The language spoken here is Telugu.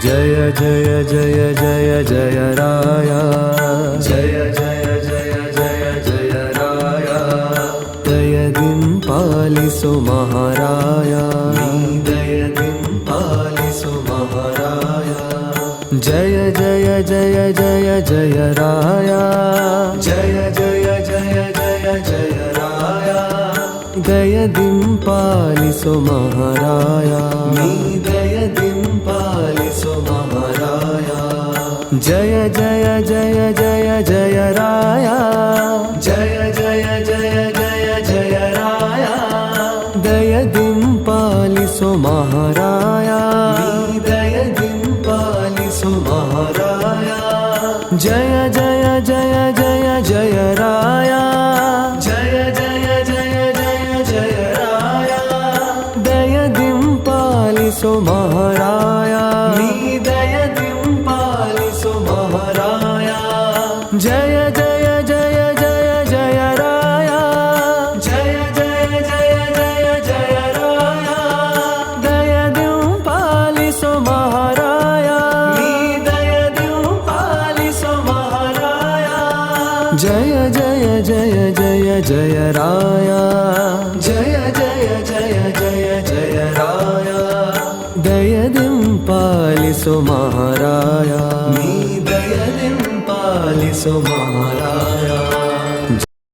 జయ జయ జయ జయ జయ రాయ జయ జయ జయ జయ జయ రాయ దయదిన్ పాలిసు మహారాయ దయదిన్ పాలిసు మహారాయ జయ జయ జయ జయ జయ రాయ జయ జయ జయ జయ జయ రాయ దయదిన్ పాలిసు మహారాయ దయదిన్ పాలిసు మహారాయ జయ జయ జయ జయ జయ రాయ జయ జయ జయ జయ జయ రాయ దయదిన్ పాలిసు మహారాయ దయదిన్ పాలిసు మహారాయ జయ జయ జయ జయ జయ రాయ జయ జయ జయ జయ జయ రాయ దయదిన్ పాలిసు మహారాయ దయదిన్ పాలిసు మహారాయ జయ జయ జయ జయ జయ రాయ జయ జయ జయ జయ జయ రాయ దయదిన్ పాలిసు మహారాయ దయదిన్ పాలిసు మహారాయ జయ జయ జయ జయ జయ రాయ జయ జయ జయ జయ జయ రాయ దయదిన్ పాలిసు మహారాయ దయదిన్ పాలిసు మహారాయ